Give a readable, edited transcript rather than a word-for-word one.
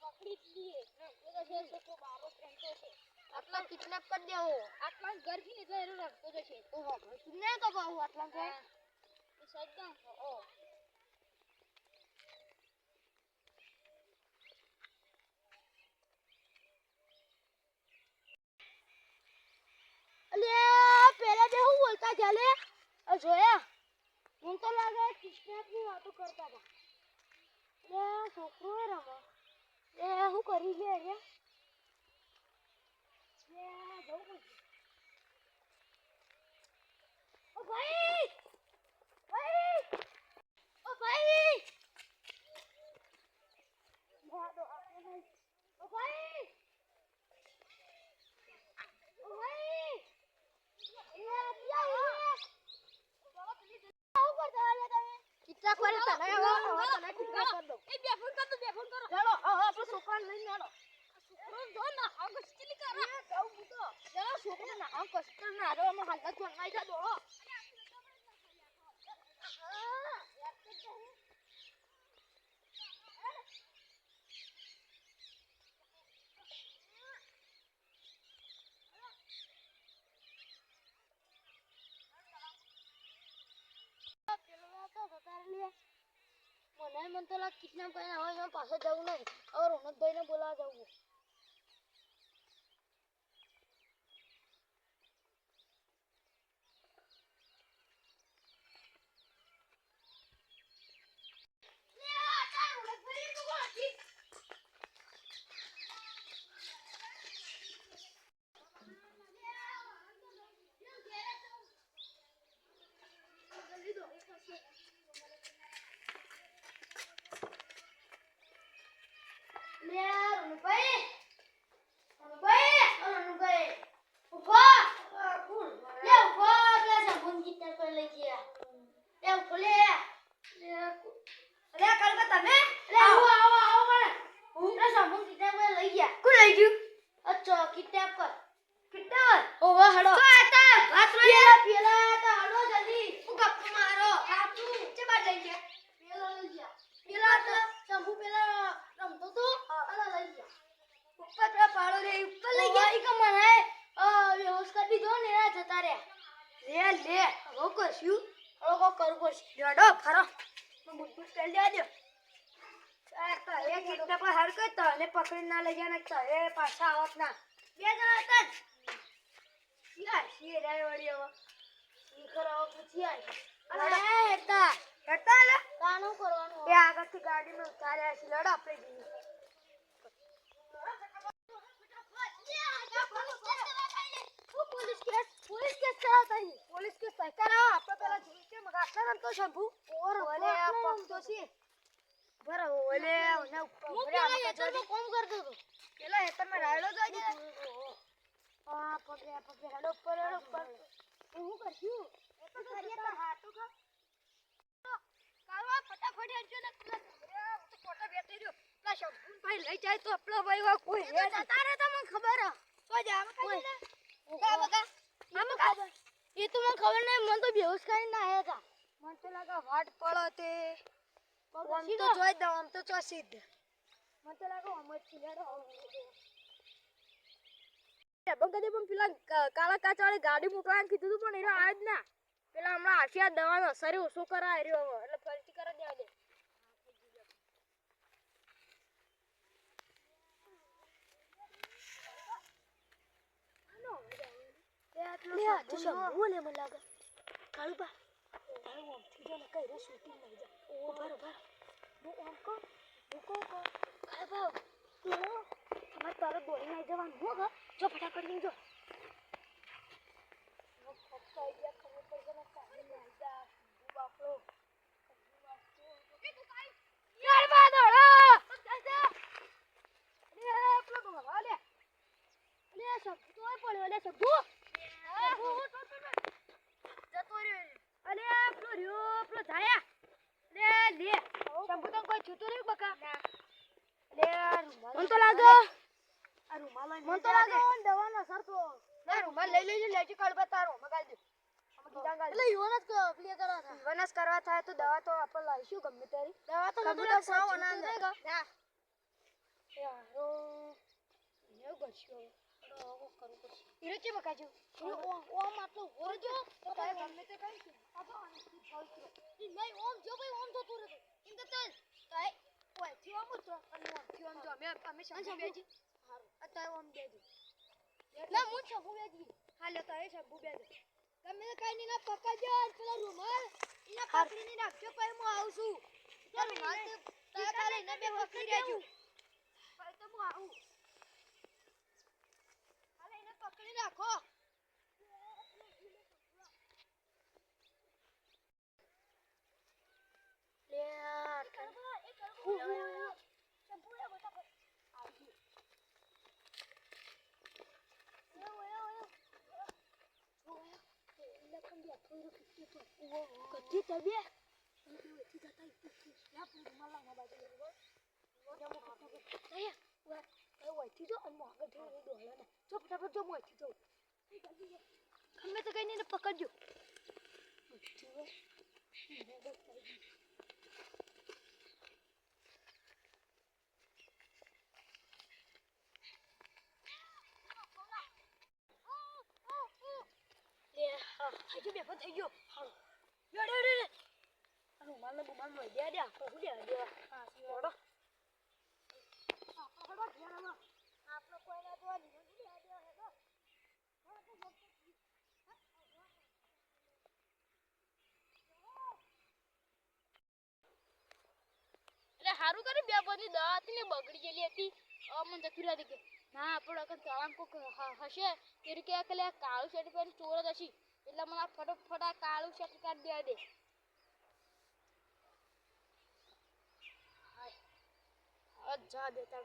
પકડી જ લીએ એ તો છે છોકરો બારો પ્રેમતો છે આટલા કિડનેપ કરી દેવો આટલા ઘર થી એટલે એનો રખતો જશે ઓહો સુને તો કહું આટલા કે એ સજ્જન ઓ અલે પેલા જે હું બોલતા ચાલે જોયા મને તો લાગે કિડનેપ ની વાતો કરતા હતા લે છોકરો એ રમો એ હું કરી લે રે લે જવું પડશે ઓ ભાઈ ઓ ભાઈ ઓ ભાઈ ઓ ભાઈ કિટલા કરે તને હવે તને કિટલા કર દો એ બે ફોન કરો ચાલો આપણો છોકરાને લઈને આલો છોકરો જો ના આવ કસ્ટલી કરે કહું હું તો ચાલો છોકરો ના આવ કસ્ટલ ના આરો અમે હાલત બનાઈ જા દો મને તો લાગ કિડનેપ કરીને હવે પાછો જવું નહીં હવે રોનકભાઈને બોલાવા જવું પકડી ના લઈ ગયા ને એ પાછા આવત ના બે જણા હતા જ યાર શી રાય વળી હવે ઈ કરાવ પૂછી આવી અરે હેતા લે કાનું કરવાનું એ આગળથી ગાડીમાં ઉતાર્યા છે લડ આપણે જઈએ પોલીસ કેસ કરાવો આપણે પેલા જોઈ કે મગાસર તો શંભુ ઓર ઓલે આ પક્ષો છે બરો ઓલે ને ઉપર આ હેતરમાં કોમ કરતો તો પેલા હેતરમાં રાયડો જોઈ આ પગે હેડો પર હું કરશું એ તો કરીએ તો હાટો કા કાવા ફટાફટ હેડજો ને પેલા તો ફોટો બેઠી રહ્યો પેલા શંભુ ભાઈ લઈ જાય તો આપણા ભાઈ વા કોઈ હે તારે તો મને ખબર તો જા આમ કઈ ને કા બકા આમ ખબર એ તો મને ખબર નહીં મને તો બેહોશ કરીને આયા હતા મને તો લાગા વાટ પડો તે આમ તો જોઈ દઉં આમ તો ચોસીદ મને તો લાગો આમ જ ખીલાડો બગદે પણ પેલા કાળા કાચવાળી ગાડી મોકલાને કીધું તું પણ એનો આજ ના પેલા હમણાં આશિયા દવાનો અસર ઓછો કરાય રહ્યો એટલે ફરીથી કરી દેવા દે બોલે મને લાગે કાળુબા તારે ઓમથી જો ને કઈ રે શૂટિંગ લઈ જા ઓ બરાબર હું ઓમ કો કાળુબા તું અમાર તારે બોલી લઈ જવાનું હો ગા જો ફટાફટ લઈ જો ઓ ફક્ત આઈડિયા ખબર પડી ને કાઢી લઈ જા બાપરો કાળુબા દોડો ચાલજા અરે પેલો ગવા લે અરે સબ તોય પડ્યો લે સબુ અલે પેલો રહ્યો પેલો જાયા લે શંભુ કોઈ છૂટું નહીં બકા લે મન તો લાગે આ રૂમાલ મન તો લાગે દવાનો અસર તો લે રૂમાલ લઈ લેજે લેજી કાળબા તારો મગાલ દે એટલે યોનસ ક્લિયર કરવા થાય વનસ કરવા થાય તો દવા તો આપણે લાવીશું ગમે તારી દવા તો મને સાવ અનાન દેગા ના યારો ને ગરશો ઓ કરું પડશે ઈરે કે બકાજો ઓમ આટલો વરજો તો કાય ગમે તે કઈ છે આ તો આની ફાલતું ઈ નહીં ઓમ જો ભાઈ ઓમ તો તું રે ઇન તો ચાલ કાય ઓય થી ઓમ તો અને ઓમ થી ઓમ જો અમે સમજી બેજી હારું અત્યારે ઓમ દેજો ના હું છબુ બેજી હાલે તો એ છબુ બેજો ગમે તે કઈ ની ના પકડજો પેલા રૂમાલ ઇના પકડીને નાખજો પછી હું આવું છું તો રૂમાલ તે કાલે ઇના બે પકડી રહેજો પછી તો હું આવું હાલે ઇને પકડી રાખો લે આ કદી તબે ગમે તો કઈ ને પકડજો હજુ બે થઈ ગયો હાલો લે રૂમાલ ને બુમાલ મળી દે આપણે શું દેવા હા છોડો આપણે કોઈને તો લીધું એટલે હારું કર્યું બે બધી દવા હતી ને બગડી ગયેલી હતી મને જતું રહ્યા કે ના આપણો અગર તળામ કોક હશે તે કે એકલે કાળું શર્ટ પહેરી ચોર જ હશે એટલે મને ફટોફટ આ કાળું શર્ટ કાઢી દેવા દે હા જા દેતા